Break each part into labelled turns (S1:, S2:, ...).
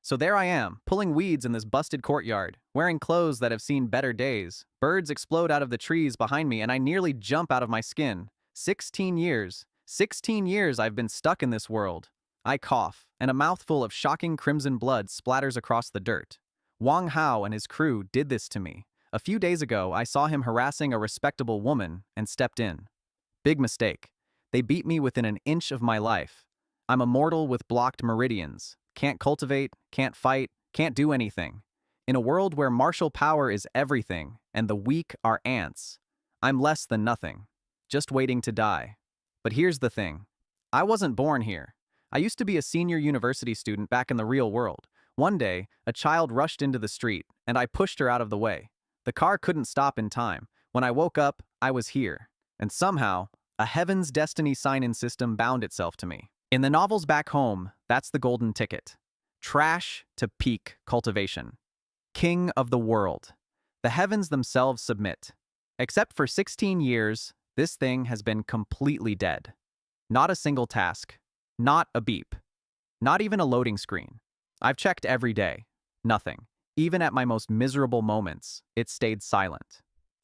S1: So there I am, pulling weeds in this busted courtyard, wearing clothes that have seen better days. Birds explode out of the trees behind me and I nearly jump out of my skin. 16 years. 16 years I've been stuck in this world. I cough, and a mouthful of shocking crimson blood splatters across the dirt. Wang Hao and his crew did this to me. A few days ago, I saw him harassing a respectable woman and stepped in. Big mistake. They beat me within an inch of my life. I'm a mortal with blocked meridians. Can't cultivate, can't fight, can't do anything. In a world where martial power is everything and the weak are ants, I'm less than nothing, just waiting to die. But here's the thing. I wasn't born here. I used to be a senior university student back in the real world. One day, a child rushed into the street, and I pushed her out of the way. The car couldn't stop in time. When I woke up, I was here. And somehow, a heaven's destiny sign-in system bound itself to me. In the novels back home, that's the golden ticket. Trash to peak cultivation. King of the world. The heavens themselves submit. Except for 16 years, this thing has been completely dead. Not a single task. Not a beep. Not even a loading screen. I've checked every day. Nothing. Even at my most miserable moments, it stayed silent.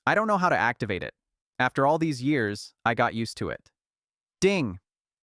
S1: I don't know how to activate it. After all these years, I got used to it. Ding!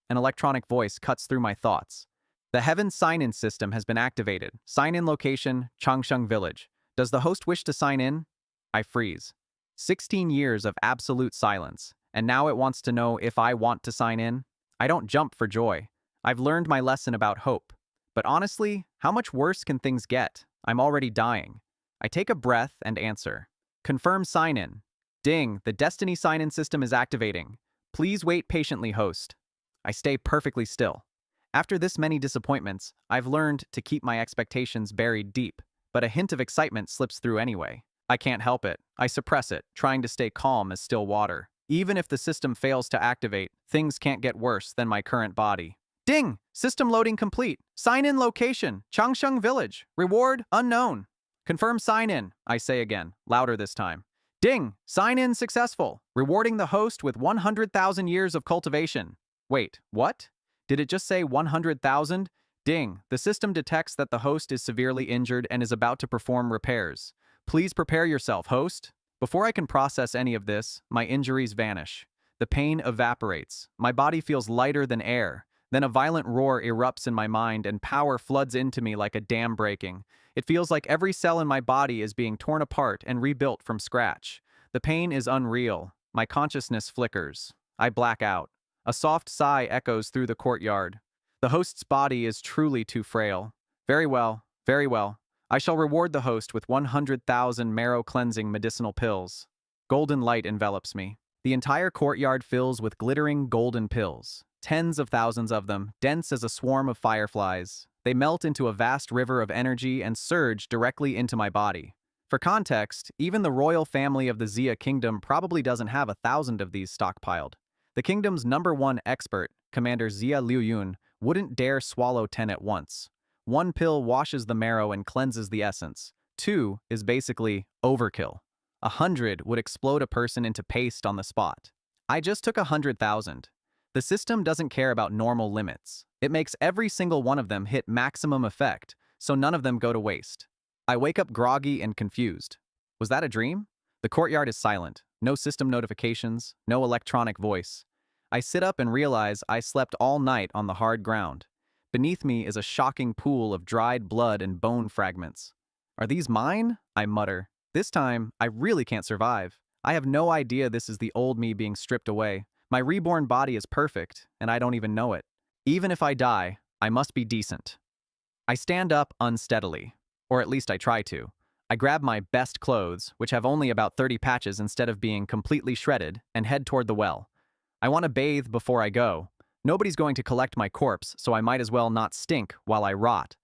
S1: An electronic voice cuts through my thoughts. The Heaven sign-in system has been activated. Sign-in location, Changsheng Village. Does the host wish to sign in? I freeze. 16 years of absolute silence, and now it wants to know if I want to sign in? I don't jump for joy. I've learned my lesson about hope. But honestly, how much worse can things get? I'm already dying. I take a breath and answer. Confirm sign-in. Ding, the Destiny sign-in system is activating. Please wait patiently, host. I stay perfectly still. After this many disappointments, I've learned to keep my expectations buried deep, but a hint of excitement slips through anyway. I can't help it. I suppress it, trying to stay calm as still water. Even if the system fails to activate, things can't get worse than my current body. Ding! System loading complete. Sign-in location, Changsheng Village. Reward unknown. Confirm sign-in, I say again, louder this time. Ding! Sign-in successful. Rewarding the host with 100,000 years of cultivation. Wait, what? Did it just say 100,000? Ding! The system detects that the host is severely injured and is about to perform repairs. Please prepare yourself, host. Before I can process any of this, my injuries vanish. The pain evaporates. My body feels lighter than air. Then a violent roar erupts in my mind and power floods into me like a dam breaking. It feels like every cell in my body is being torn apart and rebuilt from scratch. The pain is unreal. My consciousness flickers. I black out. A soft sigh echoes through the courtyard. The host's body is truly too frail. Very well, very well. I shall reward the host with 100,000 marrow-cleansing medicinal pills. Golden light envelops me. The entire courtyard fills with glittering golden pills. Tens of thousands of them, dense as a swarm of fireflies. They melt into a vast river of energy and surge directly into my body. For context, even the royal family of the Xia kingdom probably doesn't have 1,000 of these stockpiled. The kingdom's #1 expert, Commander Xia Liuyun, wouldn't dare swallow 10 at once. 1 pill washes the marrow and cleanses the essence. 2 is basically overkill. 100 would explode a person into paste on the spot. I just took 100,000. The system doesn't care about normal limits. It makes every single one of them hit maximum effect, so none of them go to waste. I wake up groggy and confused. Was that a dream? The courtyard is silent. No system notifications, no electronic voice. I sit up and realize I slept all night on the hard ground. Beneath me is a shocking pool of dried blood and bone fragments. Are these mine? I mutter. This time, I really can't survive. I have no idea this is the old me being stripped away. My reborn body is perfect, and I don't even know it. Even if I die, I must be decent. I stand up unsteadily, or at least I try to. I grab my best clothes, which have only about 30 patches instead of being completely shredded, and head toward the well. I want to bathe before I go. Nobody's going to collect my corpse, so I might as well not stink while I rot.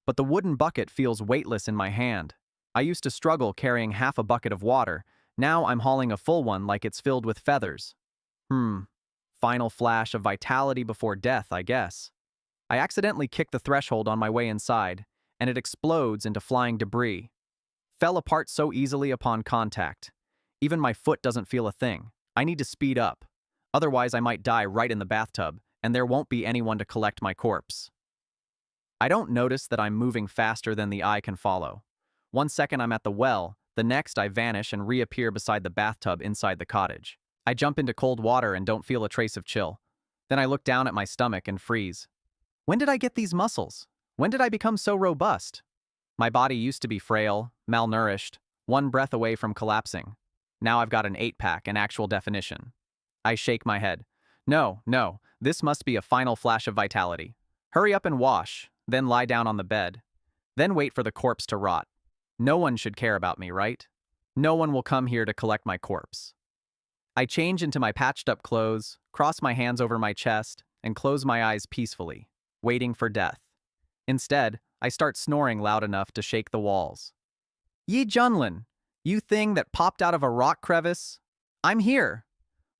S1: But the wooden bucket feels weightless in my hand. I used to struggle carrying half a bucket of water. Now I'm hauling a full one like it's filled with feathers. Final flash of vitality before death, I guess. I accidentally kick the threshold on my way inside, and it explodes into flying debris. Fell apart so easily upon contact. Even my foot doesn't feel a thing. I need to speed up. Otherwise, I might die right in the bathtub, and there won't be anyone to collect my corpse. I don't notice that I'm moving faster than the eye can follow. One second I'm at the well, the next I vanish and reappear beside the bathtub inside the cottage. I jump into cold water and don't feel a trace of chill. Then I look down at my stomach and freeze. When did I get these muscles? When did I become so robust? My body used to be frail, malnourished, one breath away from collapsing. Now I've got an 8-pack in actual definition. I shake my head. No, no, this must be a final flash of vitality. Hurry up and wash, then lie down on the bed. Then wait for the corpse to rot. No one should care about me, right? No one will come here to collect my corpse. I change into my patched-up clothes, cross my hands over my chest, and close my eyes peacefully, waiting for death. Instead, I start snoring loud enough to shake the walls. Yi Junlin, you thing that popped out of a rock crevice, I'm here.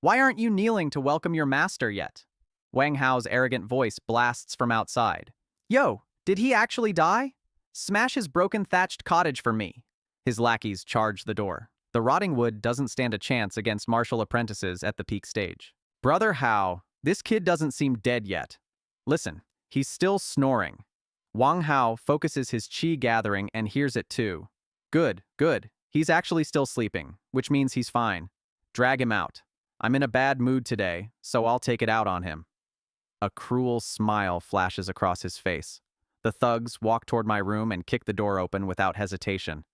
S1: Why aren't you kneeling to welcome your master yet? Wang Hao's arrogant voice blasts from outside. Yo, did he actually die? Smash his broken thatched cottage for me. His lackeys charge the door. The rotting wood doesn't stand a chance against martial apprentices at the peak stage. Brother Hao, this kid doesn't seem dead yet. Listen, he's still snoring. Wang Hao focuses his qi gathering and hears it too. Good, good. He's actually still sleeping, which means he's fine. Drag him out. I'm in a bad mood today, so I'll take it out on him. A cruel smile flashes across his face. The thugs walk toward my room and kick the door open without hesitation.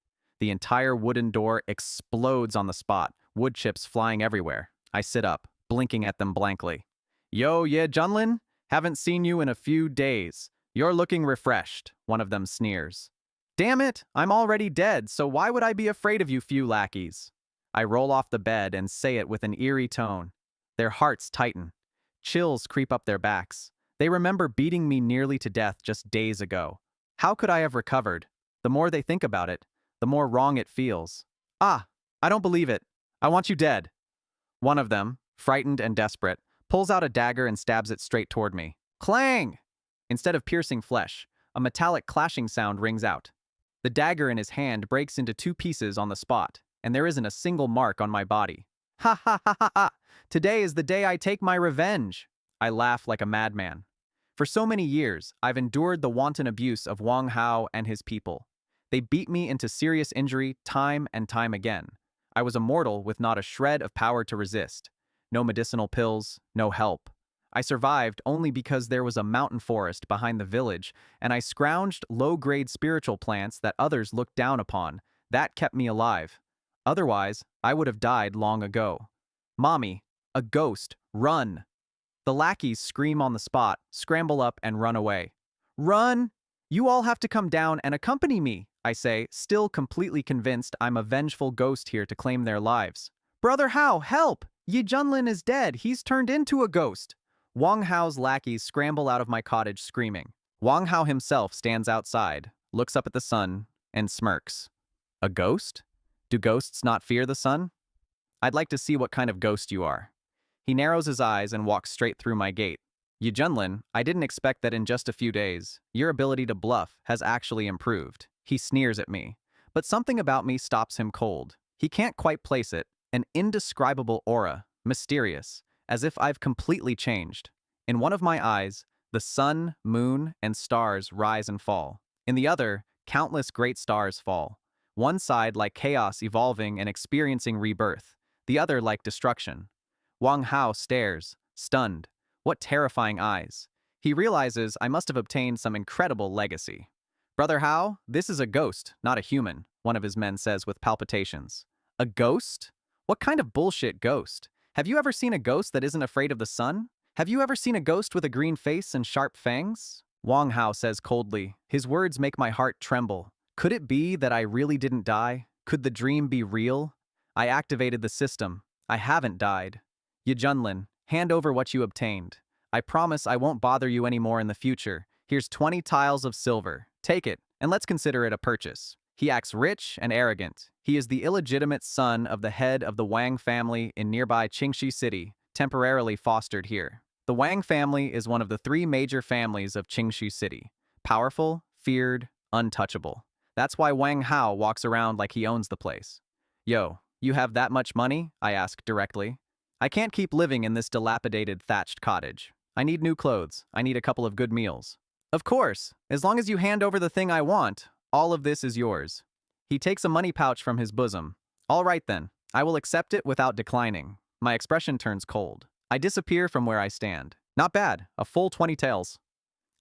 S1: The entire wooden door explodes on the spot, wood chips flying everywhere. I sit up, blinking at them blankly. Yo, yeah, Junlin? Haven't seen you in a few days. You're looking refreshed, one of them sneers. Damn it, I'm already dead, so why would I be afraid of you few lackeys? I roll off the bed and say it with an eerie tone. Their hearts tighten. Chills creep up their backs. They remember beating me nearly to death just days ago. How could I have recovered? The more they think about it, the more wrong it feels. Ah, I don't believe it. I want you dead. One of them, frightened and desperate, pulls out a dagger and stabs it straight toward me. Clang! Instead of piercing flesh, a metallic clashing sound rings out. The dagger in his hand breaks into 2 pieces on the spot, and there isn't a single mark on my body. Ha ha ha ha ha! Today is the day I take my revenge! I laugh like a madman. For so many years, I've endured the wanton abuse of Wang Hao and his people. They beat me into serious injury time and time again. I was a mortal with not a shred of power to resist. No medicinal pills, no help. I survived only because there was a mountain forest behind the village, and I scrounged low-grade spiritual plants that others looked down upon. That kept me alive. Otherwise, I would have died long ago. Mommy, a ghost, run! The lackeys scream on the spot, scramble up, and run away. Run! You all have to come down and accompany me, I say, still completely convinced I'm a vengeful ghost here to claim their lives. Brother Hao, help! Yi Junlin is dead. He's turned into a ghost. Wang Hao's lackeys scramble out of my cottage screaming. Wang Hao himself stands outside, looks up at the sun, and smirks. A ghost? Do ghosts not fear the sun? I'd like to see what kind of ghost you are. He narrows his eyes and walks straight through my gate. Yi Junlin, I didn't expect that in just a few days, your ability to bluff has actually improved. He sneers at me. But something about me stops him cold. He can't quite place it, an indescribable aura, mysterious, as if I've completely changed. In one of my eyes, the sun, moon, and stars rise and fall. In the other, countless great stars fall. One side like chaos evolving and experiencing rebirth, the other like destruction. Wang Hao stares, stunned. What terrifying eyes. He realizes I must have obtained some incredible legacy. Brother Hao, this is a ghost, not a human, one of his men says with palpitations. A ghost? What kind of bullshit ghost? Have you ever seen a ghost that isn't afraid of the sun? Have you ever seen a ghost with a green face and sharp fangs? Wang Hao says coldly. His words make my heart tremble. Could it be that I really didn't die? Could the dream be real? I activated the system. I haven't died. Yi Junlin, hand over what you obtained. I promise I won't bother you anymore in the future. Here's 20 tiles of silver. Take it, and let's consider it a purchase. He acts rich and arrogant. He is the illegitimate son of the head of the Wang family in nearby Qingxi City, temporarily fostered here. The Wang family is one of the 3 major families of Qingxi City. Powerful, feared, untouchable. That's why Wang Hao walks around like he owns the place. Yo, you have that much money? I ask directly. I can't keep living in this dilapidated thatched cottage. I need new clothes. I need a couple of good meals. Of course, as long as you hand over the thing I want, all of this is yours. He takes a money pouch from his bosom. All right then, I will accept it without declining. My expression turns cold. I disappear from where I stand. Not bad, a full 20 taels.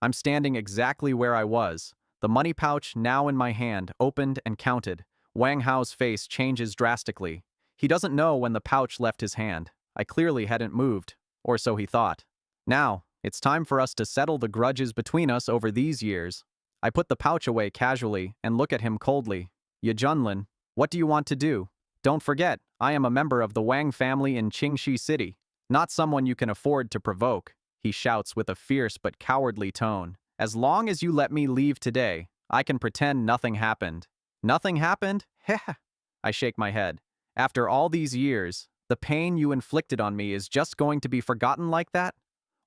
S1: I'm standing exactly where I was. The money pouch, now in my hand, opened and counted. Wang Hao's face changes drastically. He doesn't know when the pouch left his hand. I clearly hadn't moved, or so he thought. Now, it's time for us to settle the grudges between us over these years. I put the pouch away casually and look at him coldly. Ye Junlin, what do you want to do? Don't forget, I am a member of the Wang family in Qingxi City, not someone you can afford to provoke, he shouts with a fierce but cowardly tone. As long as you let me leave today, I can pretend nothing happened. Nothing happened? Heh. I shake my head. After all these years, the pain you inflicted on me is just going to be forgotten like that?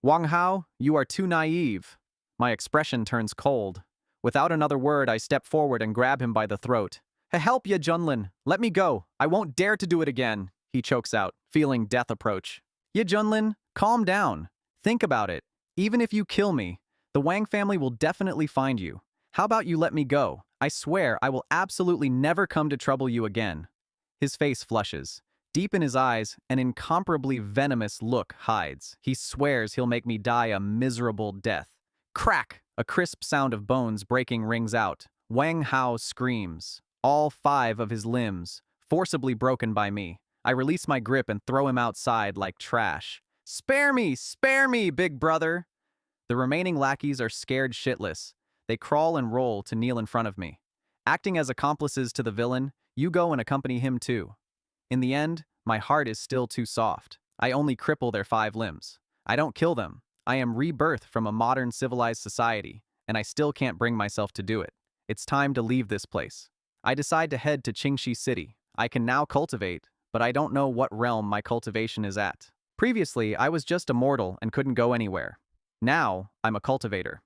S1: Wang Hao, you are too naive. My expression turns cold. Without another word, I step forward and grab him by the throat. Help, Ye Junlin. Let me go. I won't dare to do it again, he chokes out, feeling death approach. Ye Junlin, calm down. Think about it. Even if you kill me, the Wang family will definitely find you. How about you let me go? I swear I will absolutely never come to trouble you again. His face flushes. Deep in his eyes, an incomparably venomous look hides. He swears he'll make me die a miserable death. Crack! A crisp sound of bones breaking rings out. Wang Hao screams. All 5 of his limbs, forcibly broken by me. I release my grip and throw him outside like trash. Spare me, big brother! The remaining lackeys are scared shitless. They crawl and roll to kneel in front of me. Acting as accomplices to the villain, you go and accompany him too. In the end, my heart is still too soft. I only cripple their 5 limbs. I don't kill them. I am rebirthed from a modern civilized society, and I still can't bring myself to do it. It's time to leave this place. I decide to head to Qingxi City. I can now cultivate, but I don't know what realm my cultivation is at. Previously, I was just a mortal and couldn't go anywhere. Now, I'm a cultivator.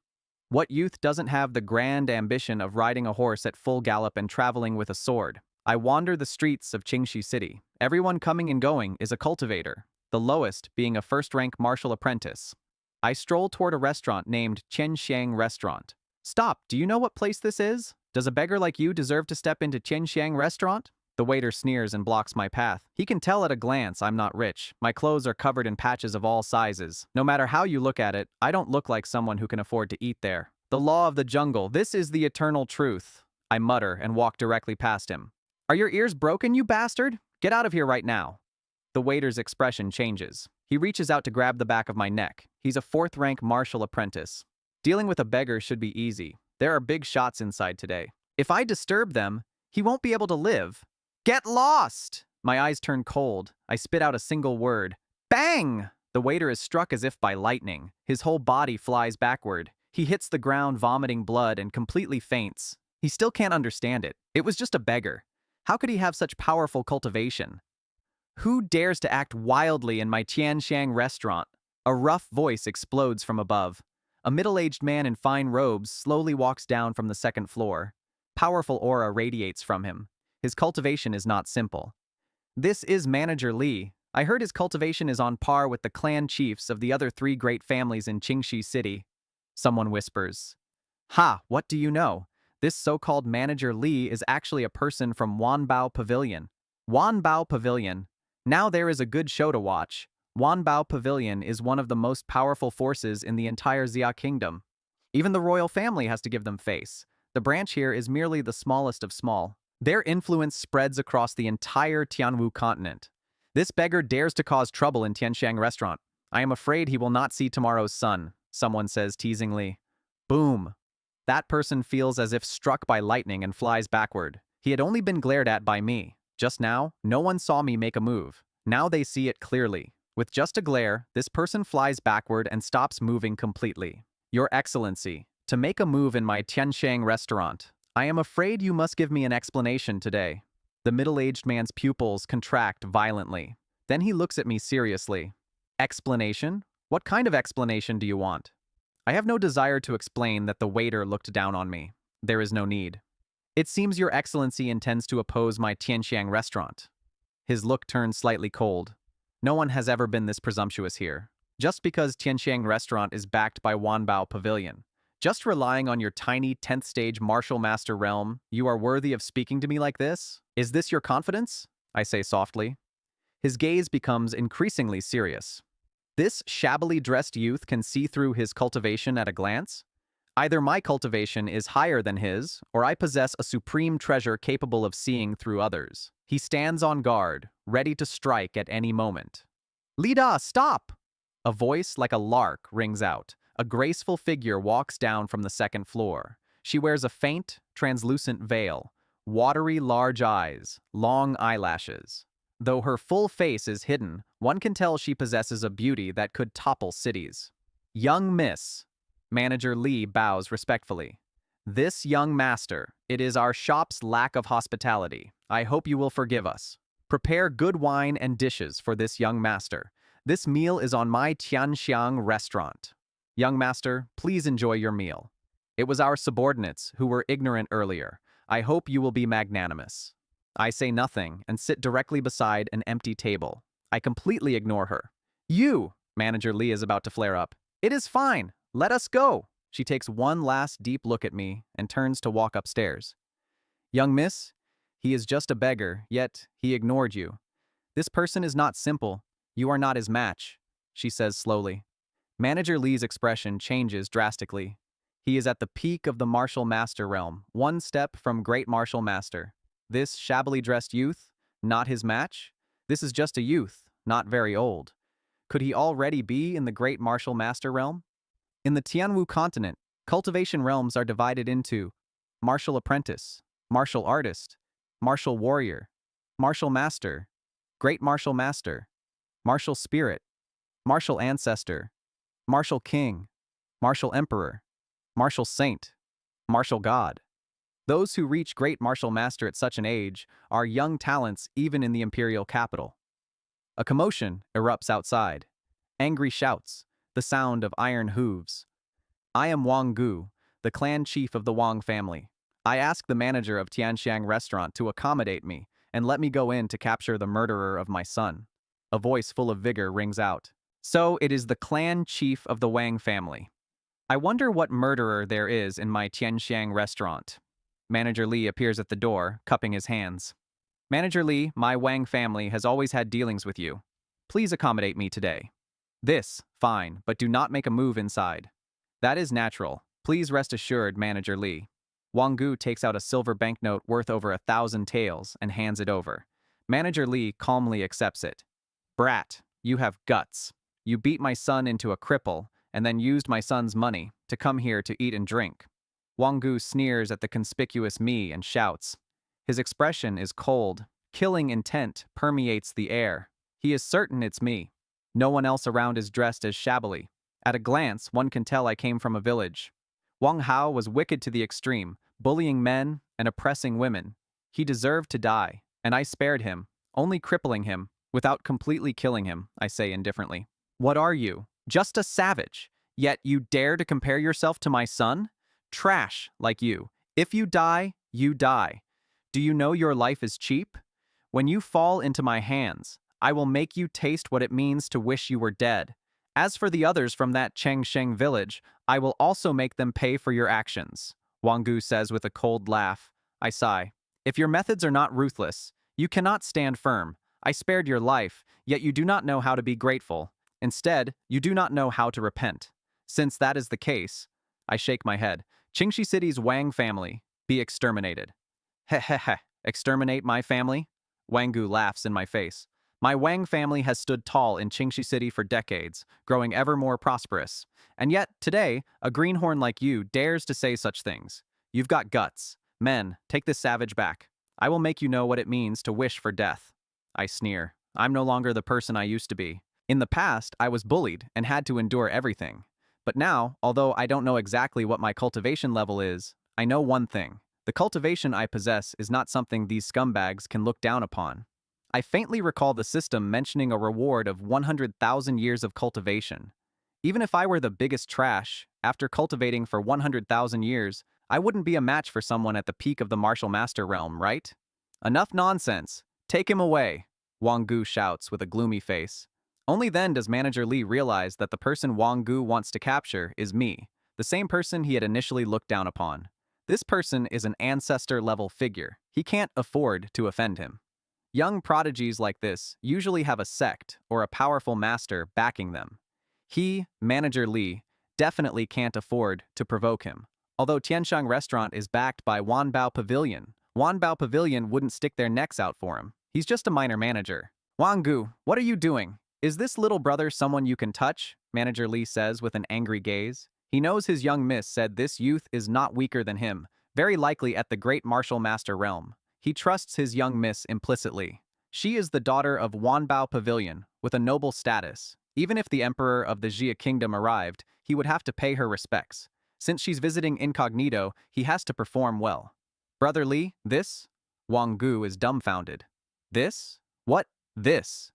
S1: What youth doesn't have the grand ambition of riding a horse at full gallop and traveling with a sword? I wander the streets of Qingxi City. Everyone coming and going is a cultivator, the lowest being a first-rank martial apprentice. I stroll toward a restaurant named Qianxiang Restaurant. Stop, do you know what place this is? Does a beggar like you deserve to step into Qianxiang Restaurant? The waiter sneers and blocks my path. He can tell at a glance I'm not rich. My clothes are covered in patches of all sizes. No matter how you look at it, I don't look like someone who can afford to eat there. The law of the jungle, this is the eternal truth. I mutter and walk directly past him. Are your ears broken, you bastard? Get out of here right now. The waiter's expression changes. He reaches out to grab the back of my neck. He's a 4th-rank martial apprentice. Dealing with a beggar should be easy. There are big shots inside today. If I disturb them, he won't be able to live. Get lost! My eyes turn cold. I spit out a single word. Bang! The waiter is struck as if by lightning. His whole body flies backward. He hits the ground vomiting blood and completely faints. He still can't understand it. It was just a beggar. How could he have such powerful cultivation? Who dares to act wildly in my Qianxiang restaurant? A rough voice explodes from above. A middle-aged man in fine robes slowly walks down from the 2nd floor. Powerful aura radiates from him. His cultivation is not simple. This is Manager Li. I heard his cultivation is on par with the clan chiefs of the other 3 great families in Qingxi City. Someone whispers. Ha, what do you know? This so-called Manager Li is actually a person from Wanbao Pavilion. Wanbao Pavilion. Now there is a good show to watch. Wanbao Pavilion is one of the most powerful forces in the entire Xia Kingdom. Even the royal family has to give them face. The branch here is merely the smallest of small. Their influence spreads across the entire Tianwu continent. This beggar dares to cause trouble in Qianxiang Restaurant. I am afraid he will not see tomorrow's sun, someone says teasingly. Boom. That person feels as if struck by lightning and flies backward. He had only been glared at by me. Just now, no one saw me make a move. Now they see it clearly. With just a glare, this person flies backward and stops moving completely. Your Excellency, to make a move in my Qianxiang Restaurant, I am afraid you must give me an explanation today. The middle-aged man's pupils contract violently. Then he looks at me seriously. Explanation? What kind of explanation do you want? I have no desire to explain that the waiter looked down on me. There is no need. It seems Your Excellency intends to oppose my Qianxiang Restaurant. His look turns slightly cold. No one has ever been this presumptuous here. Just because Qianxiang Restaurant is backed by Wanbao Pavilion, Just relying on your tiny 10th stage martial master realm, you are worthy of speaking to me like this? Is this your confidence? I say softly. His gaze becomes increasingly serious. This shabbily dressed youth can see through his cultivation at a glance? Either my cultivation is higher than his, or I possess a supreme treasure capable of seeing through others. He stands on guard, ready to strike at any moment. Lida, stop! A voice like a lark rings out. A graceful figure walks down from the second floor. She wears a faint, translucent veil, watery large eyes, long eyelashes. Though her full face is hidden, one can tell she possesses a beauty that could topple cities. Young Miss. Manager Lee bows respectfully. This young master, it is our shop's lack of hospitality. I hope you will forgive us. Prepare good wine and dishes for this young master. This meal is on my Tianxiang restaurant. Young master, please enjoy your meal. It was our subordinates who were ignorant earlier. I hope you will be magnanimous. I say nothing and sit directly beside an empty table. I completely ignore her. You! Manager Lee is about to flare up. It is fine. Let us go. She takes one last deep look at me and turns to walk upstairs. Young miss, he is just a beggar, yet he ignored you. This person is not simple. You are not his match, she says slowly. Manager Lee's expression changes drastically. He is at the peak of the martial master realm, one step from great martial master. This shabbily dressed youth, not his match? This is just a youth, not very old. Could he already be in the great martial master realm? In the Tianwu continent, cultivation realms are divided into martial apprentice, martial artist, martial warrior, martial master, great martial master, martial spirit, martial ancestor, martial king, martial emperor, martial saint, martial god. Those who reach great martial master at such an age are young talents even in the imperial capital. A commotion erupts outside. Angry shouts, the sound of iron hooves. I am Wang Gu, the clan chief of the Wang family. I ask the manager of Tianxiang restaurant to accommodate me and let me go in to capture the murderer of my son. A voice full of vigor rings out. So it is the clan chief of the Wang family. I wonder what murderer there is in my Tianxiang restaurant. Manager Lee appears at the door, cupping his hands. Manager Lee, my Wang family has always had dealings with you. Please accommodate me today. This, fine, but do not make a move inside. That is natural. Please rest assured, Manager Lee. Wang Gu takes out a silver banknote worth over 1,000 taels and hands it over. Manager Lee calmly accepts it. Brat, you have guts. You beat my son into a cripple and then used my son's money to come here to eat and drink. Wang Gu sneers at the conspicuous me and shouts. His expression is cold. Killing intent permeates the air. He is certain it's me. No one else around is dressed as shabbily. At a glance, one can tell I came from a village. Wang Hao was wicked to the extreme, bullying men and oppressing women. He deserved to die, and I spared him, only crippling him, without completely killing him, I say indifferently. What are you? Just a savage. Yet you dare to compare yourself to my son? Trash, like you. If you die, you die. Do you know your life is cheap? When you fall into my hands, I will make you taste what it means to wish you were dead. As for the others from that Chengsheng village, I will also make them pay for your actions. Wang Gu says with a cold laugh. I sigh. If your methods are not ruthless, you cannot stand firm. I spared your life, yet you do not know how to be grateful. Instead, you do not know how to repent. Since that is the case, I shake my head. Qingxi City's Wang family, be exterminated. Heh, exterminate my family? Wang Gu laughs in my face. My Wang family has stood tall in Qingxi City for decades, growing ever more prosperous. And yet, today, a greenhorn like you dares to say such things. You've got guts. Men, take this savage back. I will make you know what it means to wish for death. I sneer. I'm no longer the person I used to be. In the past, I was bullied and had to endure everything. But now, although I don't know exactly what my cultivation level is, I know one thing. The cultivation I possess is not something these scumbags can look down upon. I faintly recall the system mentioning a reward of 100,000 years of cultivation. Even if I were the biggest trash, after cultivating for 100,000 years, I wouldn't be a match for someone at the peak of the martial master realm, right? Enough nonsense. Take him away, Wang Gu shouts with a gloomy face. Only then does Manager Lee realize that the person Wang Gu wants to capture is me, the same person he had initially looked down upon. This person is an ancestor-level figure. He can't afford to offend him. Young prodigies like this usually have a sect or a powerful master backing them. He, Manager Li, definitely can't afford to provoke him. Although Tianshang Restaurant is backed by Wanbao Pavilion wouldn't stick their necks out for him. He's just a minor manager. Wang Gu, what are you doing? Is this little brother someone you can touch? Manager Li says with an angry gaze. He knows his young miss said this youth is not weaker than him, very likely at the great martial master realm. He trusts his young miss implicitly. She is the daughter of Wanbao Pavilion, with a noble status. Even if the emperor of the Jia kingdom arrived, he would have to pay her respects. Since she's visiting incognito, he has to perform well. Brother Li, this? Wang Gu is dumbfounded. This? What? This?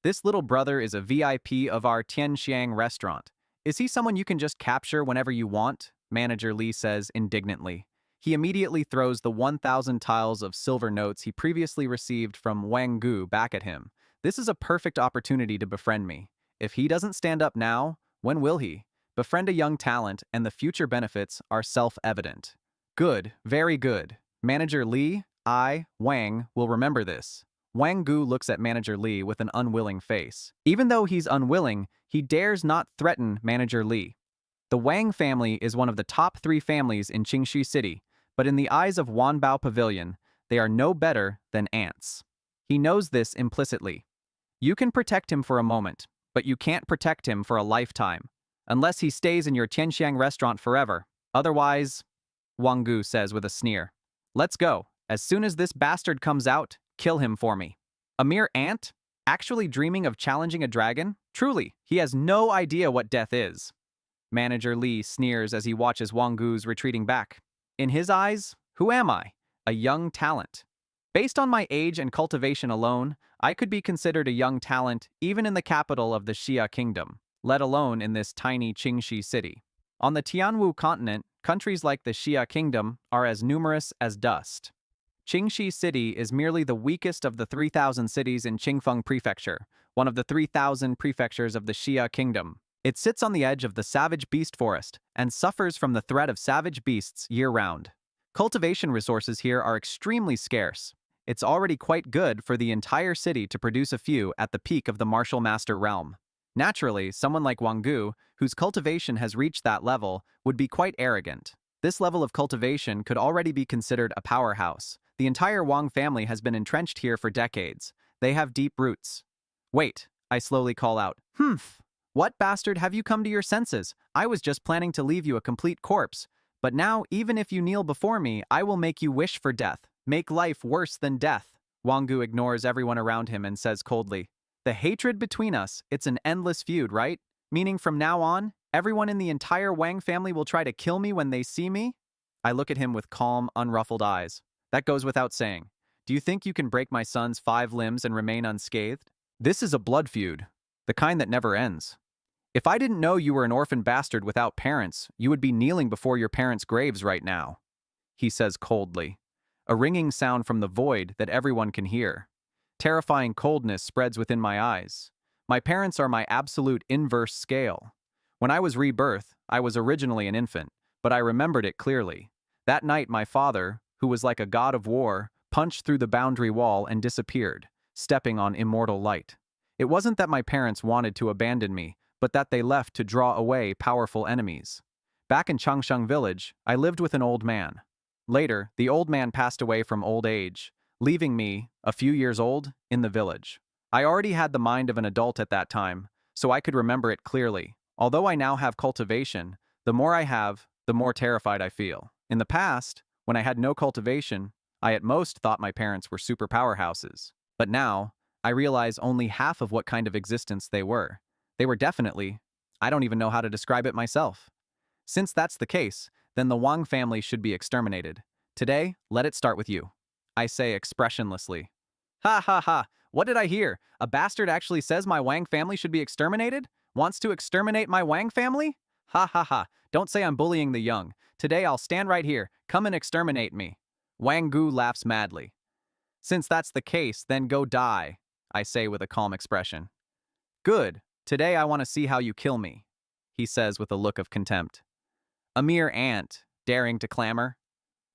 S1: This little brother is a VIP of our Tianxiang restaurant. Is he someone you can just capture whenever you want? Manager Li says indignantly. He immediately throws the 1,000 tiles of silver notes he previously received from Wang Gu back at him. This is a perfect opportunity to befriend me. If he doesn't stand up now, when will he? Befriend a young talent and the future benefits are self-evident. Good, very good. Manager Li, Wang, will remember this. Wang Gu looks at Manager Li with an unwilling face. Even though he's unwilling, he dares not threaten Manager Li. The Wang family is one of the top 3 families in Qingxi City, but in the eyes of Wanbao Pavilion, they are no better than ants. He knows this implicitly. You can protect him for a moment, but you can't protect him for a lifetime, unless he stays in your Tianxiang restaurant forever. Otherwise, Wang Gu says with a sneer. Let's go. As soon as this bastard comes out, kill him for me. A mere ant? Actually dreaming of challenging a dragon? Truly, he has no idea what death is. Manager Li sneers as he watches Wang Gu's retreating back. In his eyes, who am I? A young talent. Based on my age and cultivation alone, I could be considered a young talent even in the capital of the Xia kingdom, let alone in this tiny Qingxi city. On the Tianwu continent, countries like the Xia kingdom are as numerous as dust. Qingxi City is merely the weakest of the 3,000 cities in Qingfeng Prefecture, one of the 3,000 prefectures of the Xia Kingdom. It sits on the edge of the savage beast forest and suffers from the threat of savage beasts year-round. Cultivation resources here are extremely scarce. It's already quite good for the entire city to produce a few at the peak of the martial master realm. Naturally, someone like Wang Gu, whose cultivation has reached that level, would be quite arrogant. This level of cultivation could already be considered a powerhouse. The entire Wang family has been entrenched here for decades. They have deep roots. Wait, I slowly call out. What bastard have you come to your senses? I was just planning to leave you a complete corpse. But now, even if you kneel before me, I will make you wish for death. Make life worse than death. Wang Gu ignores everyone around him and says coldly, the hatred between us, it's an endless feud, right? Meaning from now on, everyone in the entire Wang family will try to kill me when they see me? I look at him with calm, unruffled eyes. That goes without saying. Do you think you can break my son's 5 limbs and remain unscathed? This is a blood feud, the kind that never ends. If I didn't know you were an orphan bastard without parents, you would be kneeling before your parents' graves right now, he says coldly. A ringing sound from the void that everyone can hear. Terrifying coldness spreads within my eyes. My parents are my absolute inverse scale. When I was rebirthed, I was originally an infant, but I remembered it clearly. That night my father, who was like a god of war, punched through the boundary wall and disappeared, stepping on immortal light. It wasn't that my parents wanted to abandon me, but that they left to draw away powerful enemies. Back in Changsheng village, I lived with an old man. Later, the old man passed away from old age, leaving me, a few years old, in the village. I already had the mind of an adult at that time, so I could remember it clearly. Although I now have cultivation, the more I have, the more terrified I feel. In the past, when I had no cultivation, I at most thought my parents were super powerhouses. But now, I realize only half of what kind of existence they were. They were definitely, I don't even know how to describe it myself. Since that's the case, then the Wang family should be exterminated. Today, let it start with you. I say expressionlessly. Ha ha ha, what did I hear? A bastard actually says my Wang family should be exterminated? Wants to exterminate my Wang family? Ha ha ha, don't say I'm bullying the young. Today I'll stand right here, come and exterminate me. Wang Gu laughs madly. Since that's the case, then go die, I say with a calm expression. Good, today I want to see how you kill me, he says with a look of contempt. A mere ant, daring to clamor.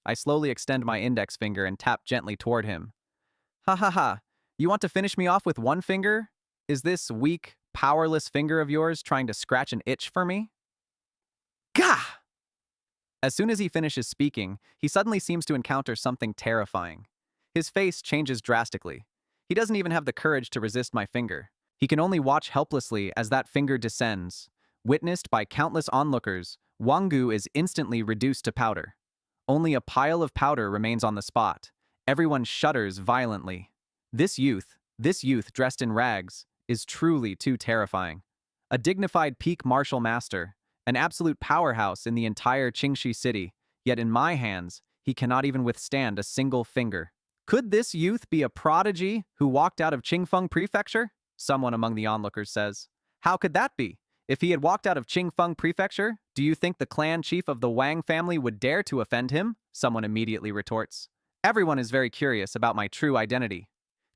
S1: I slowly extend my index finger and tap gently toward him. Ha ha ha. You want to finish me off with one finger? Is this weak, powerless finger of yours trying to scratch an itch for me? Gah! As soon as he finishes speaking, he suddenly seems to encounter something terrifying. His face changes drastically. He doesn't even have the courage to resist my finger. He can only watch helplessly as that finger descends. Witnessed by countless onlookers, Wangu is instantly reduced to powder. Only a pile of powder remains on the spot. Everyone shudders violently. This youth dressed in rags, is truly too terrifying. A dignified peak martial master, an absolute powerhouse in the entire Qingxi city, yet in my hands, he cannot even withstand a single finger. Could this youth be a prodigy who walked out of Qingfeng Prefecture? Someone among the onlookers says. How could that be? If he had walked out of Qingfeng Prefecture, do you think the clan chief of the Wang family would dare to offend him? Someone immediately retorts. Everyone is very curious about my true identity.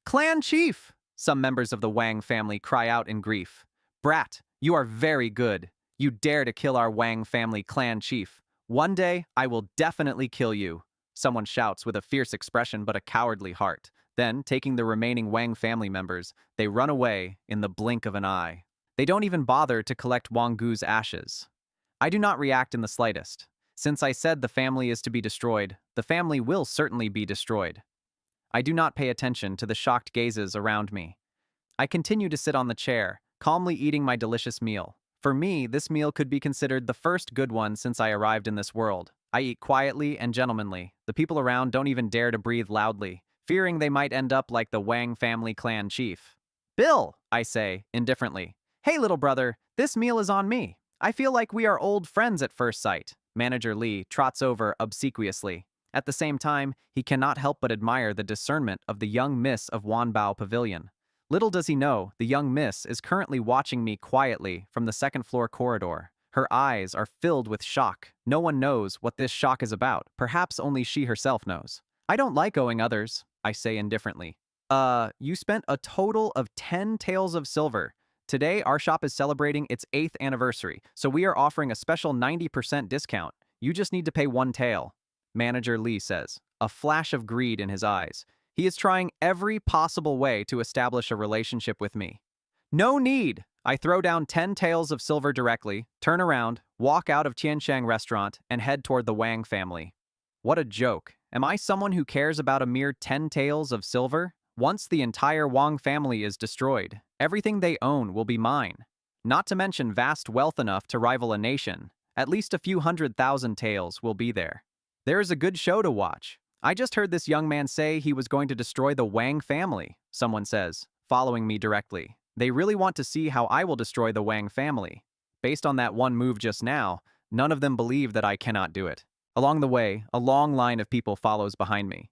S1: Clan chief! Some members of the Wang family cry out in grief. Brat, you are very good. You dare to kill our Wang family clan chief. One day, I will definitely kill you. Someone shouts with a fierce expression but a cowardly heart. Then, taking the remaining Wang family members, they run away in the blink of an eye. They don't even bother to collect Wangu's ashes. I do not react in the slightest. Since I said the family is to be destroyed, the family will certainly be destroyed. I do not pay attention to the shocked gazes around me. I continue to sit on the chair, calmly eating my delicious meal. For me, this meal could be considered the first good one since I arrived in this world. I eat quietly and gentlemanly. The people around don't even dare to breathe loudly, fearing they might end up like the Wang family clan chief. Bill, I say, indifferently. Hey, little brother, this meal is on me. I feel like we are old friends at first sight. Manager Lee trots over obsequiously. At the same time, he cannot help but admire the discernment of the young miss of Wanbao Pavilion. Little does he know, the young miss is currently watching me quietly from the second-floor corridor. Her eyes are filled with shock. No one knows what this shock is about. Perhaps only she herself knows. I don't like owing others, I say indifferently. You spent a total of 10 taels of silver. Today, our shop is celebrating its 8th anniversary, so we are offering a special 90% discount. You just need to pay 1 tael. Manager Lee says, a flash of greed in his eyes. He is trying every possible way to establish a relationship with me. No need! I throw down 10 taels of silver directly, turn around, walk out of Tianshang restaurant, and head toward the Wang family. What a joke. Am I someone who cares about a mere 10 taels of silver? Once the entire Wang family is destroyed, everything they own will be mine. Not to mention vast wealth enough to rival a nation. At least a few 100,000 taels will be there. There is a good show to watch. I just heard this young man say he was going to destroy the Wang family, someone says, following me directly. They really want to see how I will destroy the Wang family. Based on that one move just now, none of them believe that I cannot do it. Along the way, a long line of people follows behind me.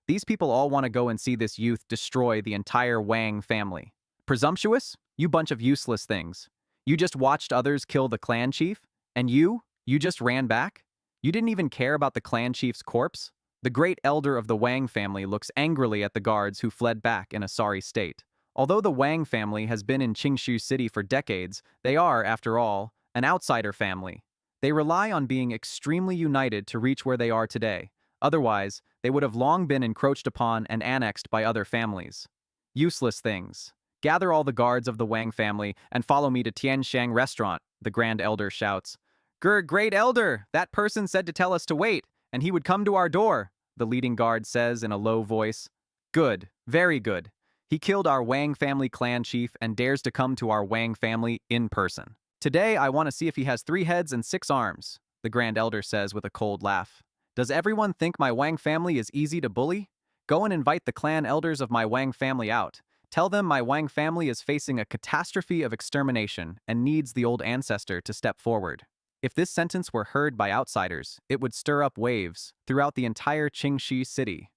S1: These people all want to go and see this youth destroy the entire Wang family. Presumptuous? You bunch of useless things. You just watched others kill the clan chief? And you just ran back? You didn't even care about the clan chief's corpse? The great elder of the Wang family looks angrily at the guards who fled back in a sorry state. Although the Wang family has been in Qingxi City for decades, they are, after all, an outsider family. They rely on being extremely united to reach where they are today. Otherwise, they would have long been encroached upon and annexed by other families. Useless things. Gather all the guards of the Wang family and follow me to Tianshang restaurant, the Grand Elder shouts. Great Elder, that person said to tell us to wait, and he would come to our door, the leading guard says in a low voice. Good, very good. He killed our Wang family clan chief and dares to come to our Wang family in person. Today, I want to see if he has 3 heads and 6 arms, the Grand Elder says with a cold laugh. Does everyone think my Wang family is easy to bully? Go and invite the clan elders of my Wang family out. Tell them my Wang family is facing a catastrophe of extermination and needs the old ancestor to step forward. If this sentence were heard by outsiders, it would stir up waves throughout the entire Qingxi city.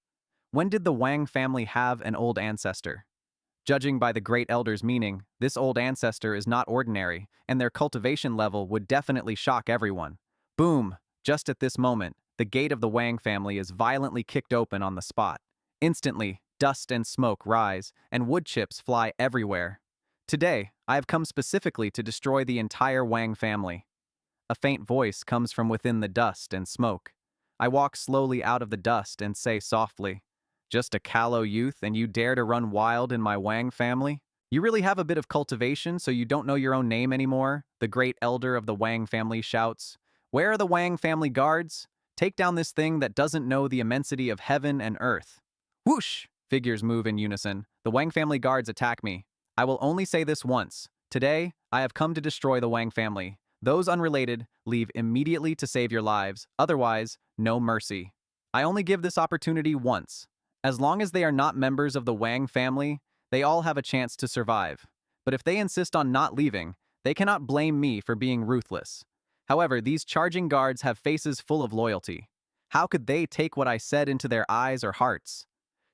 S1: When did the Wang family have an old ancestor? Judging by the great elder's meaning, this old ancestor is not ordinary, and their cultivation level would definitely shock everyone. Boom! Just at this moment, the gate of the Wang family is violently kicked open on the spot. Instantly, dust and smoke rise, and wood chips fly everywhere. Today, I have come specifically to destroy the entire Wang family. A faint voice comes from within the dust and smoke. I walk slowly out of the dust and say softly, "Just a callow youth and you dare to run wild in my Wang family? You really have a bit of cultivation so you don't know your own name anymore?" The great elder of the Wang family shouts. "Where are the Wang family guards? Take down this thing that doesn't know the immensity of heaven and earth." Whoosh! Figures move in unison. The Wang family guards attack me. I will only say this once. Today, I have come to destroy the Wang family. Those unrelated, leave immediately to save your lives. Otherwise, no mercy. I only give this opportunity once. As long as they are not members of the Wang family, they all have a chance to survive. But if they insist on not leaving, they cannot blame me for being ruthless. However, these charging guards have faces full of loyalty. How could they take what I said into their eyes or hearts?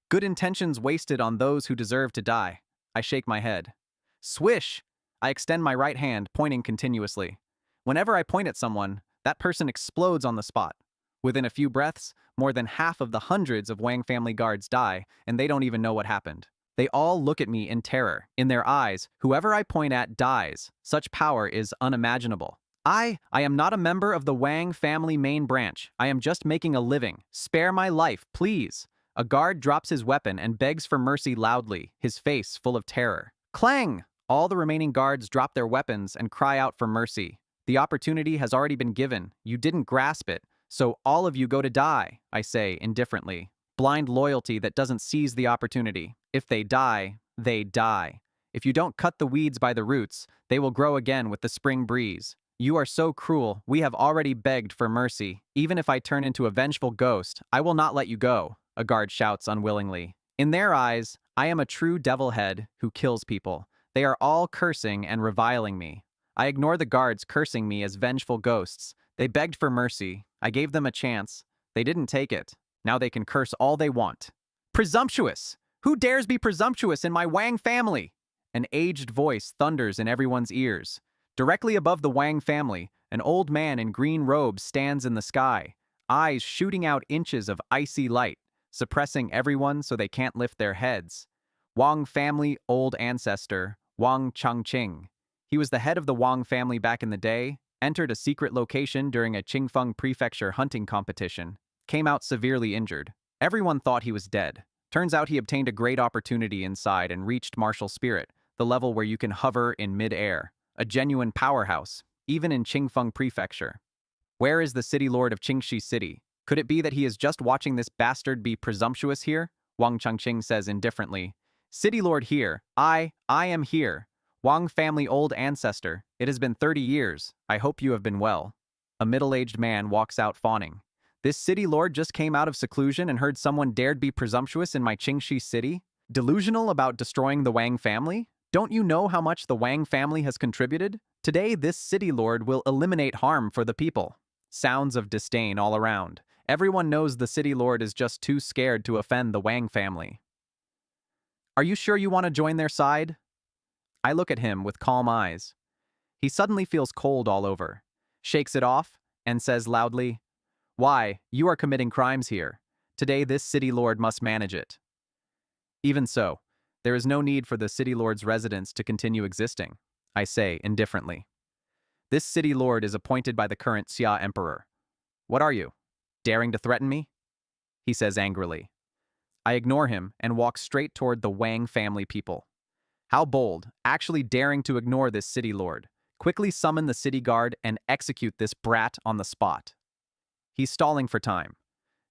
S1: Good intentions wasted on those who deserve to die. I shake my head. Swish! I extend my right hand, pointing continuously. Whenever I point at someone, that person explodes on the spot. Within a few breaths, more than half of the hundreds of Wang family guards die, and they don't even know what happened. They all look at me in terror. In their eyes, whoever I point at dies. Such power is unimaginable. I am not a member of the Wang family main branch. I am just making a living. Spare my life, please. A guard drops his weapon and begs for mercy loudly, his face full of terror. Clang! All the remaining guards drop their weapons and cry out for mercy. The opportunity has already been given. You didn't grasp it, so all of you go to die, I say indifferently. Blind loyalty that doesn't seize the opportunity. If they die, they die. If you don't cut the weeds by the roots, they will grow again with the spring breeze. You are so cruel, we have already begged for mercy. Even if I turn into a vengeful ghost, I will not let you go, a guard shouts unwillingly. In their eyes, I am a true devil head who kills people. They are all cursing and reviling me. I ignore the guards cursing me as vengeful ghosts. They begged for mercy. I gave them a chance. They didn't take it. Now they can curse all they want. Presumptuous! Who dares be presumptuous in my Wang family? An aged voice thunders in everyone's ears. Directly above the Wang family, an old man in green robes stands in the sky, eyes shooting out inches of icy light, suppressing everyone so they can't lift their heads. Wang family old ancestor, Wang Changqing. He was the head of the Wang family back in the day, entered a secret location during a Qingfeng prefecture hunting competition, came out severely injured. Everyone thought he was dead. Turns out he obtained a great opportunity inside and reached martial spirit, the level where you can hover in mid-air. A genuine powerhouse, even in Qingfeng prefecture. Where is the city lord of Qingxi City? Could it be that he is just watching this bastard be presumptuous here? Wang Changqing says indifferently. City lord here. I am here. Wang family old ancestor. It has been 30 years. I hope you have been well. A middle-aged man walks out fawning. This city lord just came out of seclusion and heard someone dared be presumptuous in my Qingxi City? Delusional about destroying the Wang family? Don't you know how much the Wang family has contributed? Today, this city lord will eliminate harm for the people. Sounds of disdain all around. Everyone knows the city lord is just too scared to offend the Wang family. Are you sure you want to join their side? I look at him with calm eyes. He suddenly feels cold all over, shakes it off, and says loudly, "Why, you are committing crimes here. Today this city lord must manage it." Even so, there is no need for the city lord's residence to continue existing, I say indifferently. This city lord is appointed by the current Xia emperor. What are you? Daring to threaten me? He says angrily. I ignore him and walk straight toward the Wang family people. How bold, actually daring to ignore this city lord. Quickly summon the city guard and execute this brat on the spot. He's stalling for time.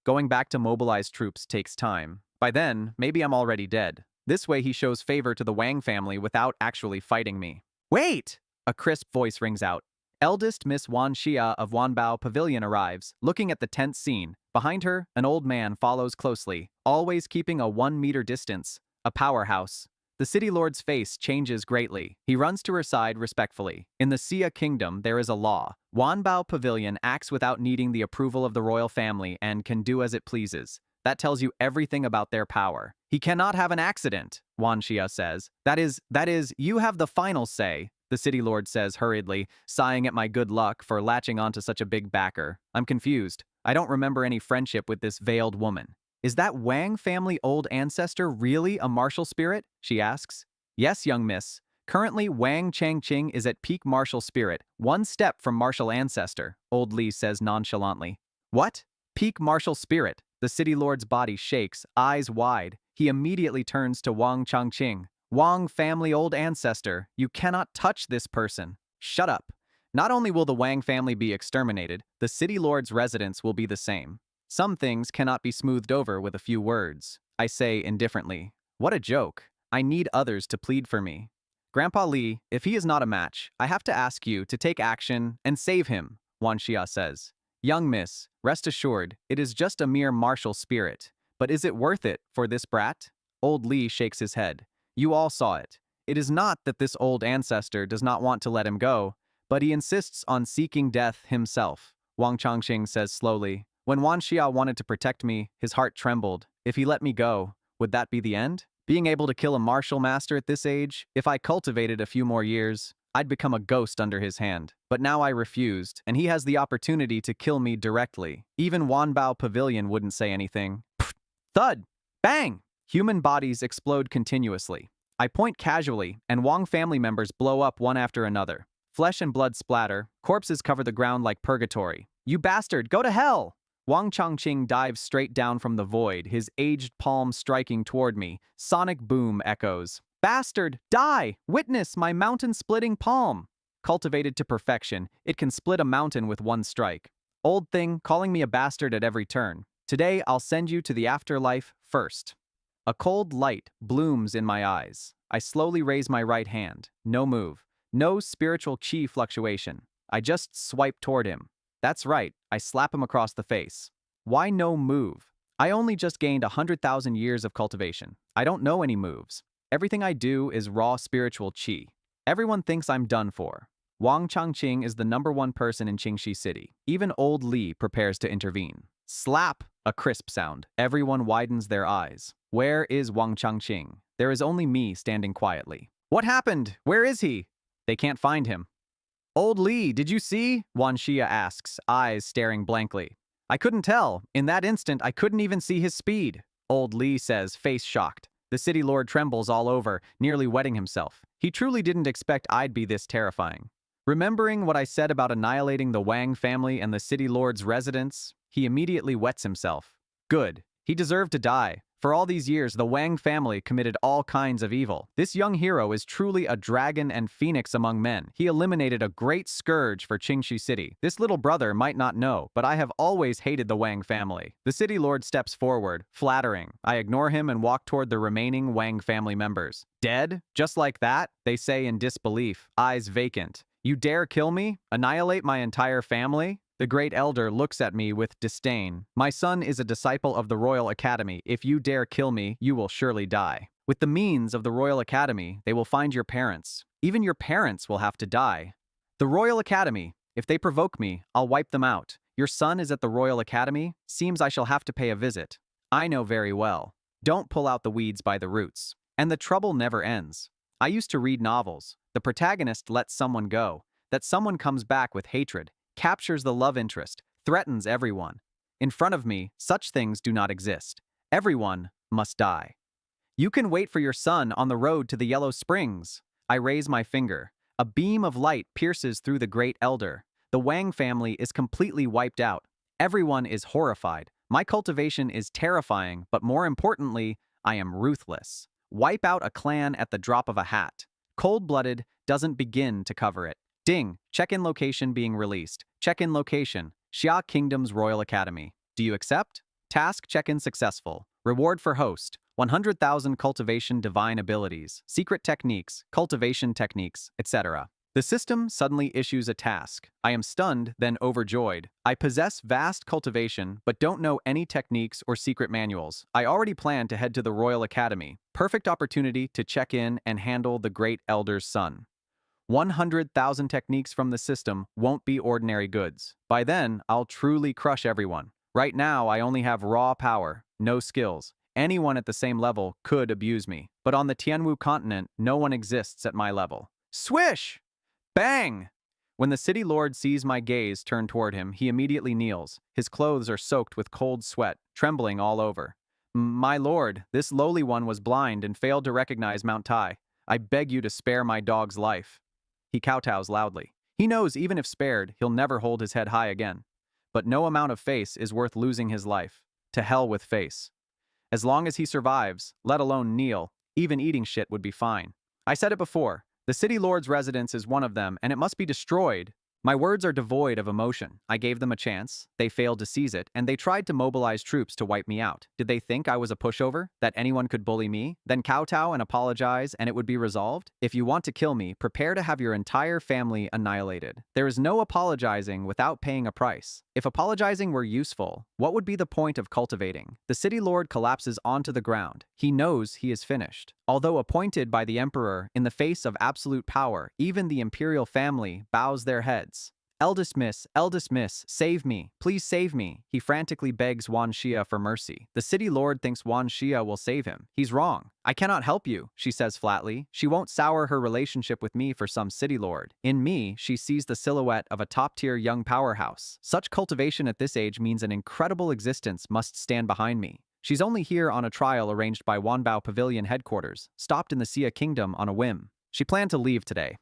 S1: Going back to mobilize troops takes time. By then, maybe I'm already dead. This way he shows favor to the Wang family without actually fighting me. Wait! A crisp voice rings out. Eldest Miss Wan Xia of Wanbao Pavilion arrives, looking at the tense scene. Behind her, an old man follows closely, always keeping a 1-meter distance. A powerhouse. The city lord's face changes greatly. He runs to her side respectfully. In the Xia kingdom, there is a law. Wanbao Pavilion acts without needing the approval of the royal family and can do as it pleases. That tells you everything about their power. He cannot have an accident, Wan Xia says. That is, you have the final say, the city lord says hurriedly, sighing at my good luck for latching onto such a big backer. I'm confused. I don't remember any friendship with this veiled woman. Is that Wang family old ancestor really a martial spirit? She asks. Yes, young miss. Currently, Wang Changqing is at peak martial spirit, one step from martial ancestor, Old Li says nonchalantly. What? Peak martial spirit. The city lord's body shakes, eyes wide. He immediately turns to Wang Changqing. Wang family old ancestor, you cannot touch this person. Shut up. Not only will the Wang family be exterminated, the city lord's residence will be the same. Some things cannot be smoothed over with a few words. I say indifferently. What a joke. I need others to plead for me. Grandpa Li, if he is not a match, I have to ask you to take action and save him, Wan Xia says. Young miss, rest assured, it is just a mere martial spirit. But is it worth it for this brat? Old Li shakes his head. You all saw it. It is not that this old ancestor does not want to let him go, but he insists on seeking death himself. Wang Changqing says slowly. When Wan Xia wanted to protect me, his heart trembled. If he let me go, would that be the end? Being able to kill a martial master at this age, if I cultivated a few more years, I'd become a ghost under his hand. But now I refused, and he has the opportunity to kill me directly. Even Wanbao Pavilion wouldn't say anything. Pfft. Thud! Bang! Human bodies explode continuously. I point casually, and Wang family members blow up one after another. Flesh and blood splatter, corpses cover the ground like purgatory. You bastard, go to hell! Wang Changqing dives straight down from the void, his aged palm striking toward me. Sonic boom echoes. Bastard, die! Witness my mountain-splitting palm! Cultivated to perfection, it can split a mountain with one strike. Old thing, calling me a bastard at every turn. Today, I'll send you to the afterlife first. A cold light blooms in my eyes. I slowly raise my right hand. No move. No spiritual chi fluctuation. I just swipe toward him. That's right, I slap him across the face. Why no move? I only just gained 100,000 years of cultivation. I don't know any moves. Everything I do is raw spiritual chi. Everyone thinks I'm done for. Wang Changqing is the #1 person in Qingxi City. Even Old Li prepares to intervene. Slap! A crisp sound. Everyone widens their eyes. Where is Wang Changqing? There is only me standing quietly. What happened? Where is he? They can't find him. Old Li, did you see? Wan Xia asks, eyes staring blankly. I couldn't tell. In that instant, I couldn't even see his speed. Old Li says, face shocked. The city lord trembles all over, nearly wetting himself. He truly didn't expect I'd be this terrifying. Remembering what I said about annihilating the Wang family and the city lord's residence, he immediately wets himself. Good. He deserved to die. For all these years, the Wang family committed all kinds of evil. This young hero is truly a dragon and phoenix among men. He eliminated a great scourge for Qingxi City. This little brother might not know, but I have always hated the Wang family. The city lord steps forward, flattering. I ignore him and walk toward the remaining Wang family members. Dead? Just like that? They say in disbelief, eyes vacant. You dare kill me? Annihilate my entire family? The great elder looks at me with disdain. My son is a disciple of the Royal Academy. If you dare kill me, you will surely die. With the means of the Royal Academy, they will find your parents. Even your parents will have to die. The Royal Academy. If they provoke me, I'll wipe them out. Your son is at the Royal Academy? Seems I shall have to pay a visit. I know very well. Don't pull out the weeds by the roots. And the trouble never ends. I used to read novels. The protagonist lets someone go. That someone comes back with hatred. Captures the love interest, threatens everyone. In front of me, such things do not exist. Everyone must die. You can wait for your son on the road to the Yellow Springs. I raise my finger. A beam of light pierces through the great elder. The Wang family is completely wiped out. Everyone is horrified. My cultivation is terrifying, but more importantly, I am ruthless. Wipe out a clan at the drop of a hat. Cold-blooded doesn't begin to cover it. Ding! Check-in location being released. Check-in location. Xia Kingdom's Royal Academy. Do you accept? Task check-in successful. Reward for host. 100,000 cultivation divine abilities, secret techniques, cultivation techniques, etc. The system suddenly issues a task. I am stunned, then overjoyed. I possess vast cultivation, but don't know any techniques or secret manuals. I already plan to head to the Royal Academy. Perfect opportunity to check in and handle the great elder's son. 100,000 techniques from the system won't be ordinary goods. By then, I'll truly crush everyone. Right now, I only have raw power, no skills. Anyone at the same level could abuse me. But on the Tianwu continent, no one exists at my level. Swish! Bang! When the city lord sees my gaze turn toward him, he immediately kneels. His clothes are soaked with cold sweat, trembling all over. My lord, this lowly one was blind and failed to recognize Mount Tai. I beg you to spare my dog's life. He kowtows loudly. He knows even if spared, he'll never hold his head high again. But no amount of face is worth losing his life. To hell with face. As long as he survives, let alone kneel, even eating shit would be fine. I said it before. The city lord's residence is one of them, and it must be destroyed. My words are devoid of emotion. I gave them a chance, they failed to seize it, and they tried to mobilize troops to wipe me out. Did they think I was a pushover? That anyone could bully me? Then kowtow and apologize and it would be resolved? If you want to kill me, prepare to have your entire family annihilated. There is no apologizing without paying a price. If apologizing were useful, what would be the point of cultivating? The city lord collapses onto the ground. He knows he is finished. Although appointed by the emperor in the face of absolute power, even the imperial family bows their heads. Eldest miss, save me, please save me. He frantically begs Wan Xia for mercy. The city lord thinks Wan Xia will save him. He's wrong. I cannot help you, she says flatly. She won't sour her relationship with me for some city lord. In me, she sees the silhouette of a top-tier young powerhouse. Such cultivation at this age means an incredible existence must stand behind me. She's only here on a trial arranged by Wanbao Pavilion headquarters, stopped in the Xia Kingdom on a whim. She planned to leave today.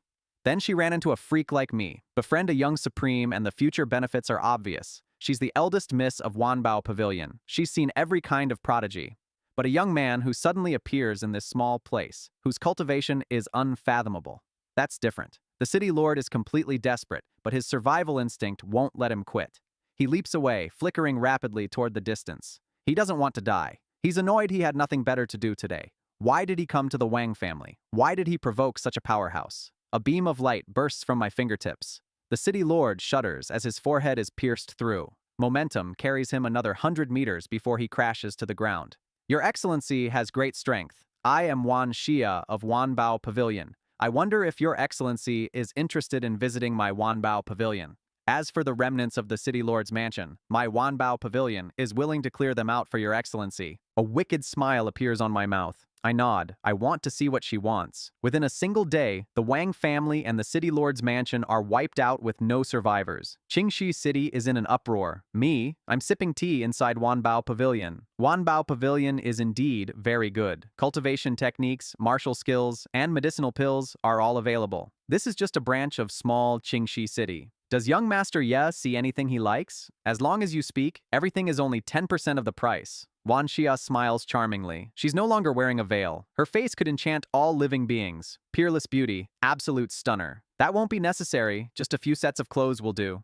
S1: Then she ran into a freak like me. Befriend a young supreme and the future benefits are obvious. She's the eldest miss of Wanbao Pavilion. She's seen every kind of prodigy. But a young man who suddenly appears in this small place, whose cultivation is unfathomable. That's different. The city lord is completely desperate, but his survival instinct won't let him quit. He leaps away, flickering rapidly toward the distance. He doesn't want to die. He's annoyed he had nothing better to do today. Why did he come to the Wang family? Why did he provoke such a powerhouse? A beam of light bursts from my fingertips. The city lord shudders as his forehead is pierced through. Momentum carries him another 100 meters before he crashes to the ground. Your Excellency has great strength. I am Wan Xia of Wanbao Pavilion. I wonder if Your Excellency is interested in visiting my Wanbao Pavilion. As for the remnants of the city lord's mansion, my Wanbao Pavilion is willing to clear them out for Your Excellency. A wicked smile appears on my mouth. I nod. I want to see what she wants. Within a single day, the Wang family and the city lord's mansion are wiped out with no survivors. Qingxi City is in an uproar. Me, I'm sipping tea inside Wanbao Pavilion. Wanbao Pavilion is indeed very good. Cultivation techniques, martial skills, and medicinal pills are all available. This is just a branch of small Qingxi City. Does young Master Ye see anything he likes? As long as you speak, everything is only 10% of the price. Wan Xia smiles charmingly. She's no longer wearing a veil. Her face could enchant all living beings. Peerless beauty, absolute stunner. That won't be necessary, just a few sets of clothes will do.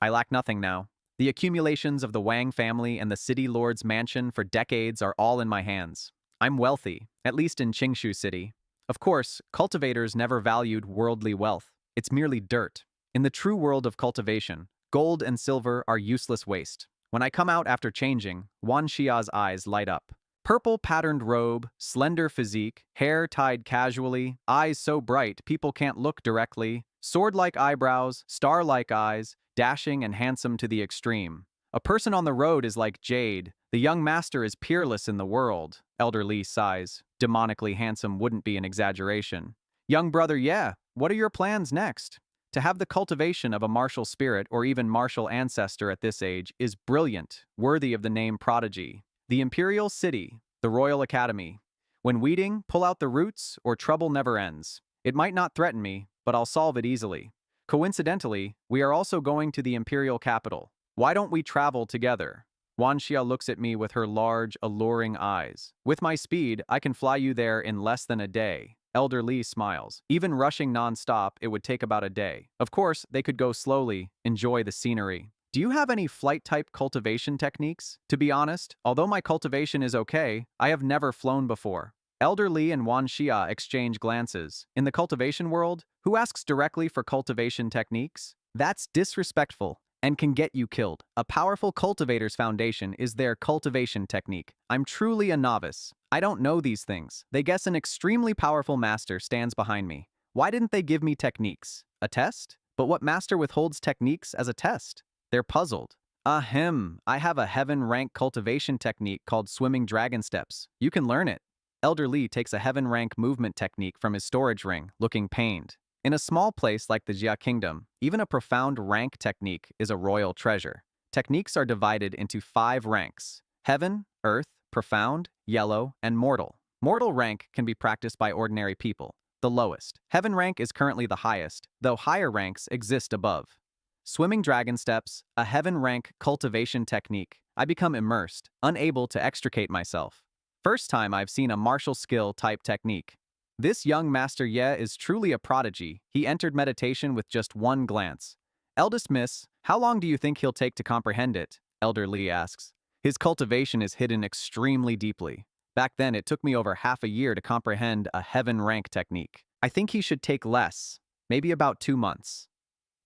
S1: I lack nothing now. The accumulations of the Wang family and the city lord's mansion for decades are all in my hands. I'm wealthy, at least in Qingxu City. Of course, cultivators never valued worldly wealth. It's merely dirt. In the true world of cultivation, gold and silver are useless waste. When I come out after changing, Wan Xia's eyes light up. Purple patterned robe, slender physique, hair tied casually, eyes so bright people can't look directly, sword-like eyebrows, star-like eyes, dashing and handsome to the extreme. A person on the road is like jade. The young master is peerless in the world. Elder Li sighs. Demonically handsome wouldn't be an exaggeration. Young brother, yeah, what are your plans next? To have the cultivation of a martial spirit or even martial ancestor at this age is brilliant, worthy of the name prodigy. The Imperial City, the Royal Academy. When weeding, pull out the roots or trouble never ends. It might not threaten me, but I'll solve it easily. Coincidentally, we are also going to the Imperial capital. Why don't we travel together? Wan Xia looks at me with her large, alluring eyes. With my speed, I can fly you there in less than a day. Elder Li smiles. Even rushing non-stop, it would take about a day. Of course, they could go slowly, enjoy the scenery. Do you have any flight-type cultivation techniques? To be honest, although my cultivation is okay, I have never flown before. Elder Li and Wan Xia exchange glances. In the cultivation world, who asks directly for cultivation techniques? That's disrespectful and can get you killed. A powerful cultivator's foundation is their cultivation technique. I'm truly a novice. I don't know these things. They guess an extremely powerful master stands behind me. Why didn't they give me techniques? A test? But what master withholds techniques as a test? They're puzzled. Ahem, I have a heaven-rank cultivation technique called swimming dragon steps. You can learn it. Elder Li takes a heaven-rank movement technique from his storage ring, looking pained. In a small place like the Xia Kingdom, even a profound rank technique is a royal treasure. Techniques are divided into 5 ranks: heaven, earth, profound, yellow, and mortal. Mortal rank can be practiced by ordinary people. the lowest. Heaven rank is currently the highest, though higher ranks exist above. Swimming dragon steps, a heaven rank cultivation technique. I become immersed, unable to extricate myself. First time I've seen a martial skill type technique. This young Master Ye is truly a prodigy. He entered meditation with just one glance. Eldest Miss, how long do you think he'll take to comprehend it? Elder Lee asks. His cultivation is hidden extremely deeply. Back then, it took me over half a year to comprehend a heaven rank technique. I think he should take less, maybe about 2 months.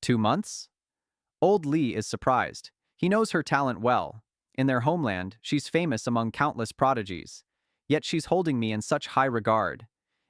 S1: 2 months? Old Lee is surprised. He knows her talent well. In their homeland, she's famous among countless prodigies. Yet she's holding me in such high regard.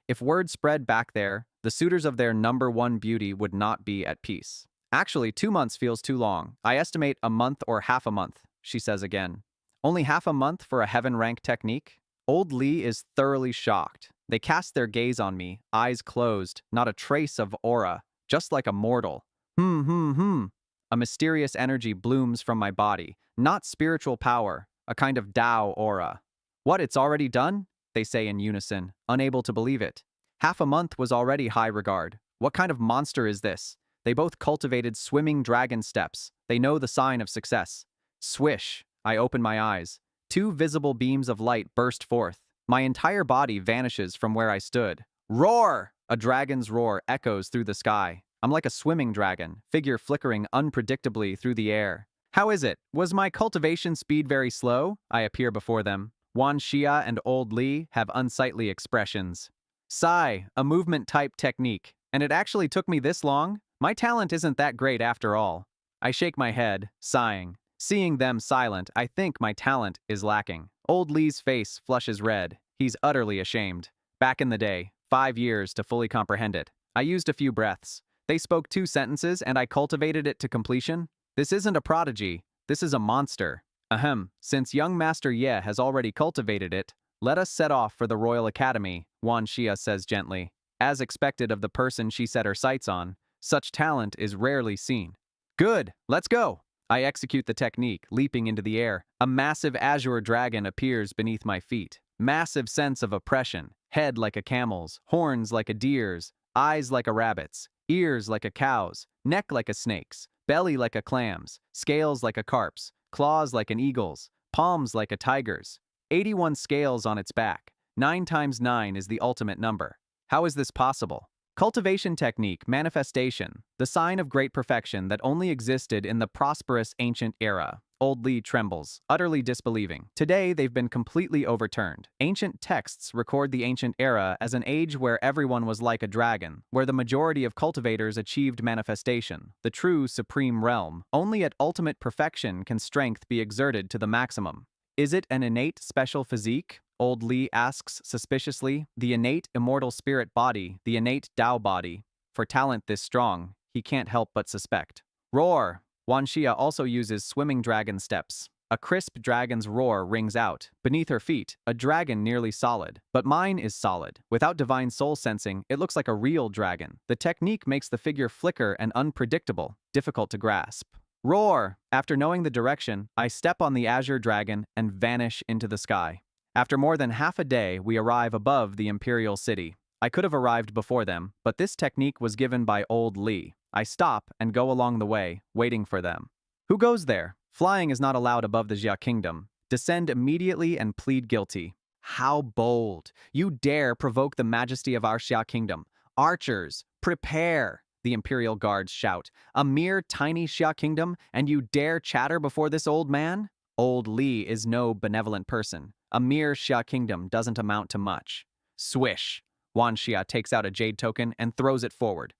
S1: If word spread back there, the suitors of their #1 beauty would not be at peace. Actually, 2 months feels too long. I estimate a month or half a month, she says again. Only half a month for a heaven rank technique? Old Lee is thoroughly shocked. They cast their gaze on me, eyes closed, not a trace of aura, just like a mortal. A mysterious energy blooms from my body, not spiritual power, a kind of Tao aura. What, it's already done? They say in unison, unable to believe it. Half a month was already high regard. What kind of monster is this? They both cultivated swimming dragon steps. They know the sign of success. Swish, I open my eyes. 2 visible beams of light burst forth. My entire body vanishes from where I stood. Roar! A dragon's roar echoes through the sky. I'm like a swimming dragon, figure flickering unpredictably through the air. How is it? Was my cultivation speed very slow? I appear before them. Wan Xia and Old Lee have unsightly expressions. Sigh, a movement-type technique. And it actually took me this long? My talent isn't that great after all. I shake my head, sighing. Seeing them silent, I think my talent is lacking. Old Lee's face flushes red. He's utterly ashamed. Back in the day, 5 years to fully comprehend it. I used a few breaths. They spoke 2 sentences and I cultivated it to completion. This isn't a prodigy. This is a monster. Ahem, since young Master Ye has already cultivated it, let us set off for the Royal Academy, Wan Xia says gently. As expected of the person she set her sights on, such talent is rarely seen. Good, let's go. I execute the technique, leaping into the air. A massive azure dragon appears beneath my feet. Massive sense of oppression. Head like a camel's, horns like a deer's, eyes like a rabbit's, ears like a cow's, neck like a snake's, belly like a clam's, scales like a carp's, claws like an eagle's, palms like a tiger's. 81 scales on its back. 9 times 9 is the ultimate number. How is this possible? Cultivation technique, manifestation, the sign of great perfection that only existed in the prosperous ancient era. Old Lee trembles, utterly disbelieving. Today, they've been completely overturned. Ancient texts record the ancient era as an age where everyone was like a dragon, where the majority of cultivators achieved manifestation, the true supreme realm. Only at ultimate perfection can strength be exerted to the maximum. Is it an innate special physique? Old Lee asks suspiciously. The innate immortal spirit body, the innate Tao body. For talent this strong, he can't help but suspect. Roar! Wan Xia also uses swimming dragon steps. A crisp dragon's roar rings out. Beneath her feet, a dragon nearly solid. But mine is solid. Without divine soul sensing, it looks like a real dragon. The technique makes the figure flicker and unpredictable, difficult to grasp. Roar! After knowing the direction, I step on the azure dragon and vanish into the sky. After more than half a day, we arrive above the imperial city. I could have arrived before them, but this technique was given by Old Lee. I stop and go along the way, waiting for them. Who goes there? Flying is not allowed above the Jia kingdom. Descend immediately and plead guilty. How bold! You dare provoke the majesty of our Xia kingdom. Archers, prepare! The imperial guards shout. A mere tiny Xia kingdom, and you dare chatter before this old man? Old Lee is no benevolent person. A mere Xia kingdom doesn't amount to much. Swish! Wan Xia takes out a jade token and throws it forward.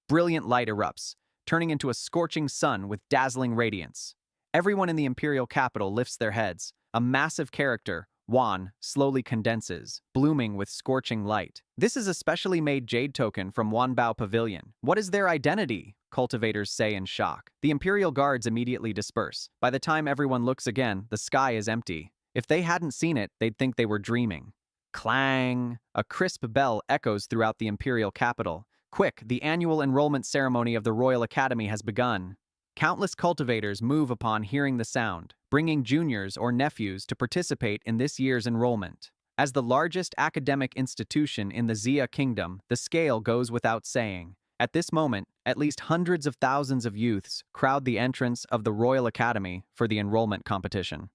S1: Brilliant light erupts, turning into a scorching sun with dazzling radiance. Everyone in the imperial capital lifts their heads. A massive character, Wan, slowly condenses, blooming with scorching light. This is a specially made jade token from Wanbao Pavilion. What is their identity? Cultivators say in shock. The imperial guards immediately disperse. By the time everyone looks again, the sky is empty. If they hadn't seen it, they'd think they were dreaming. Clang! A crisp bell echoes throughout the imperial capital. Quick, the annual enrollment ceremony of the Royal Academy has begun. Countless cultivators move upon hearing the sound, bringing juniors or nephews to participate in this year's enrollment. As the largest academic institution in the Xia Kingdom, the scale goes without saying. At this moment, at least hundreds of thousands of youths crowd the entrance of the Royal Academy for the enrollment competition.